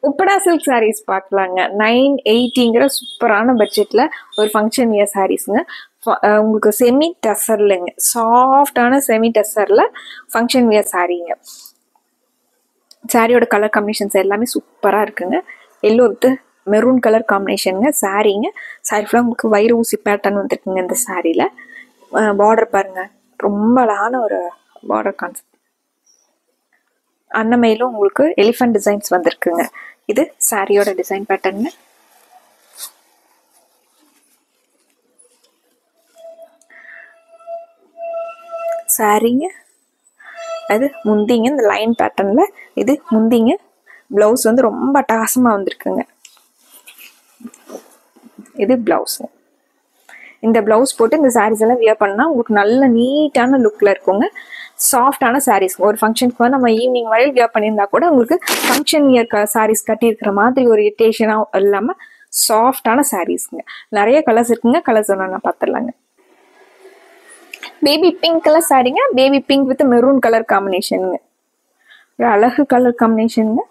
Uppada silk saris பார்க்கலாங்க. 980ங்கிற சூப்பரான பட்ஜெட்ல ஒரு ஃபங்க்ஷன் வியர் சாரீஸ்ங்க. உங்களுக்கு செமி டசர்லங்க, சாஃப்டான செமி டசர்ல ஃபங்க்ஷன் வியர் சாரீங்க. சாரியோட கலர் காம்பினேஷன்ஸ் எல்லாமே சூப்பரா இருக்குங்க. எல்லோ வித் மெரூன் கலர் காம்பினேஷனுங்க சாரீங்க. சாரி ஃபுல்லாக உங்களுக்கு வயிறு ஊசி பேட்டர்ன் வந்துருக்குங்க. இந்த சாரியில பார்டர் பாருங்க, ரொம்ப அழகான ஒரு பார்டர் கான்செப்ட். அன்னமையிலும் உங்களுக்கு எலிஃபண்ட் டிசைன்ஸ் வந்திருக்குங்க. இது சாரியோட டிசைன் பேட்டர்ன். சாரிங்க அது முந்திங்க, இந்த லைன் பேட்டர்ன்ல இது முந்திங்க. பிளவுஸ் வந்து ரொம்ப அட்டகாசமா வந்திருக்குங்க. இது பிளவுஸ். இந்த பிளவுஸ் போட்டு இந்த சாரீஸ் எல்லாம் வியர் பண்ணா உங்களுக்கு நல்ல நீட்டான லுக்ல இருக்குங்க. சாஃப்டான சாரீஸ். ஒரு ஃபங்க்ஷனுக்கு வந்து நம்ம ஈவினிங் வரையில் வியர் பண்ணியிருந்தா கூட உங்களுக்கு ஃபங்க்ஷன் வியர் சாரீஸ் கட்டியிருக்கிற மாதிரி ஒரு இரிட்டேஷனாக இல்லாமல் சாஃப்டான சாரீஸ்ங்க. நிறைய கலர்ஸ் இருக்குங்க. கலர்ஸ் நான் பார்த்துடலாங்க. பேபி பிங்க் கலர் சாரீங்க. Baby pink with maroon colour காம்பினேஷனுங்க. அழகு கலர் காம்பினேஷனுங்க.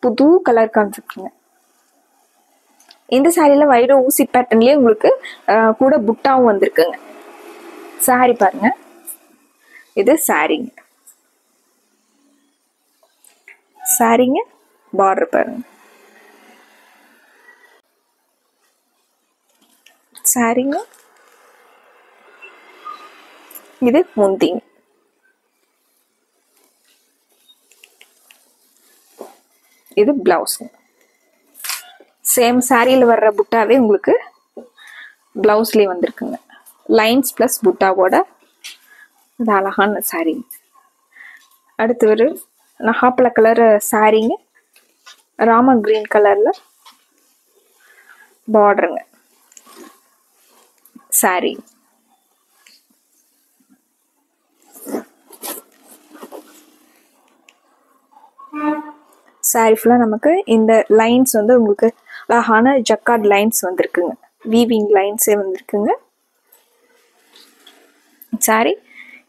புது கலர் கான்செப்டுங்க. இந்த சாரியில வயிறு ஊசி பேட்டர்ன்லயே உங்களுக்கு கூட புட்டாவும் வந்திருக்குங்க. சாரி பாருங்க, இது சாரிங்க. சாரிங்க பார்டர் பாருங்க. சாரிங்க இது முந்திங்க. இது பிளவுஸுங்க. சேம் சாரியில வர்ற புட்டாவே உங்களுக்கு பிளவுஸ்லயே வந்திருக்குங்க. லைன்ஸ் பிளஸ் புட்டாவோட இது அழகான சாரி. அடுத்து ஒரு நகாப்பழ கலர் சாரிங்க. ராம கிரீன் கலர்ல பார்டருங்க. சாரி சாரி ஃபுல்லா நமக்கு இந்த லைன்ஸ் வந்து உங்களுக்கு அழகான ஜக்கார்ட் லைன்ஸ் வந்திருக்குங்க. வீவிங் லைன்ஸே வந்திருக்குங்க. சாரி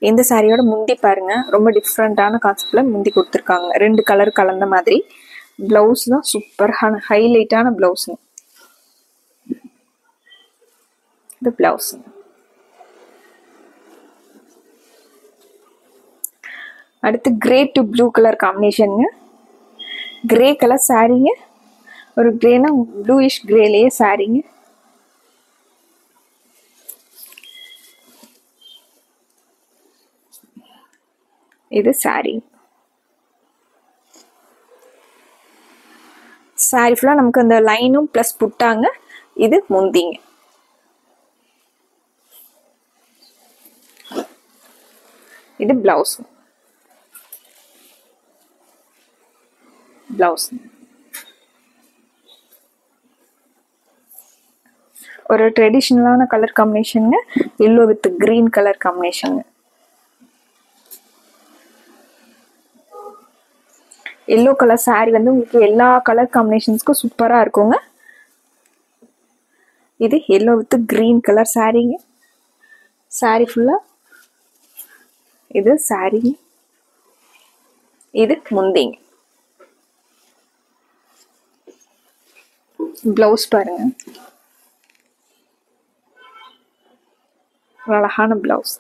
இந்த சாரியோட முந்தி பாருங்க, ரொம்ப டிஃப்ரெண்டான கான்செப்ட்ல முந்தி கொடுத்துருக்காங்க. 2 கலர் கலந்த மாதிரி. பிளவுஸ் தான் சூப்பரான ஹைலைட்டான பிளவுஸுங்க. இது பிளவுஸ். அடுத்து கிரே டு ப்ளூ கலர் காம்பினேஷனுங்க. கிரே கலர் சாரீங்க. ஒரு கிரேனா ப்ளூயிஷ் கிரேலயே சாரீங்க. இது சாரி. சாரி ஃபுல்லா நமக்கு அந்த லைனும் பிளஸ் புட்டாங்க. இது முந்திங்க. இது பிளவுஸ். பிளவுஸ் ஒரு ட்ரெடிஷ்னலான கலர் காம்பினேஷனுங்க. எல்லோ வித் கிரீன் கலர் காம்பினேஷனுங்க. எல்லோ கலர் சாரி வந்து உங்களுக்கு எல்லா கலர் காம்பினேஷன்ஸ்க்கும் சூப்பரா இருக்குங்க. இது எல்லோ வித் கிரீன் கலர் சாரிங்க. சாரி ஃபுல்லா இது சாரிங்க. இது முந்திங்க. பிளவுஸ் பாருங்க, அழகான பிளவுஸ்.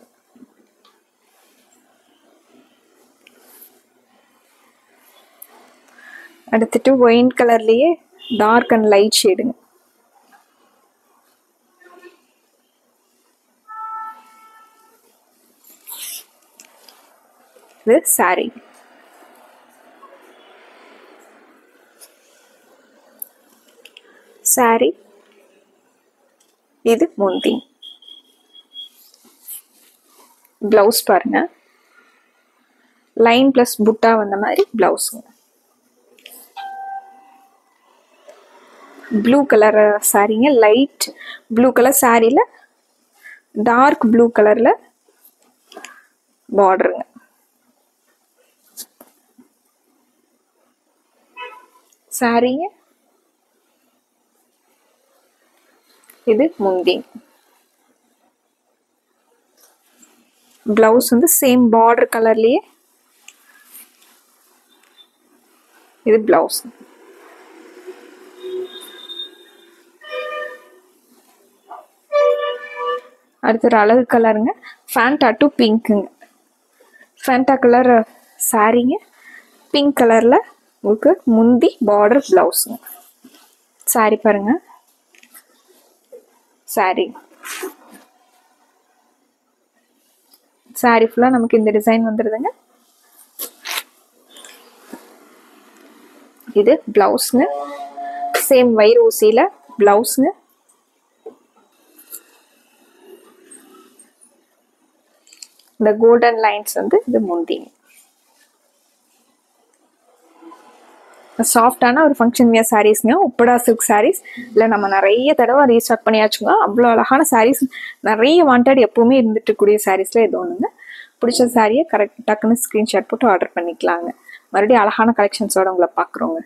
அடுத்துட்டு ஒயின் கலர்லயே டார்க் அண்ட் லைட் ஷேடுங்க. இது சாரி. சாரி இது முந்தி. பிளவுஸ் பாருங்க, லைன் பிளஸ் புட்டா வந்த மாதிரி பிளவுஸுங்க. ப்ளூ கலர் சாரீங்க. லைட் ப்ளூ கலர் சாரியில டார்க் ப்ளூ கலர்ல பார்டருங்க. சாரீங்க இது முந்தி. பிளவுஸ் வந்து சேம் பார்டர் கலர்லயே. இது பிளவுஸ். அடுத்து ஒரு அழகு கலருங்க, ஃபேண்டா டு பிங்க்குங்க. ஃபேண்டா கலர் சாரீங்க, பிங்க் கலரில் உங்களுக்கு முந்தி பார்டர் ப்ளவுஸுங்க. சாரி பாருங்க, சாரி ஃபுல்லாக நமக்கு இந்த டிசைன் வந்துடுதுங்க. இது ப்ளவுஸுங்க, சேம் வயிறு ஊசியில் ப்ளவுஸுங்க. இந்த கோல்டன் லைன்ஸ் வந்து இது முந்திங்க. சாஃப்டான ஒரு ஃபங்க்ஷன் வியர் சாரீஸ்ங்க, உப்படா சில்க் சாரீஸ். இல்லை நம்ம நிறைய தடவை ரீஸ்டாக் பண்ணியாச்சுங்க. அவ்வளோ அழகான சாரீஸ் நிறைய வாண்டட் எப்பவுமே இருந்துட்டு இருக்கக்கூடிய சாரீஸ்ல இது ஒன்றுங்க. பிடிச்ச சாரியை கரெக்ட் டக்குன்னு ஸ்க்ரீன்ஷாட் போட்டு ஆர்டர் பண்ணிக்கலாங்க. மறுபடியும் அழகான கலெக்ஷன்ஸோட உங்களை பார்க்குறோங்க.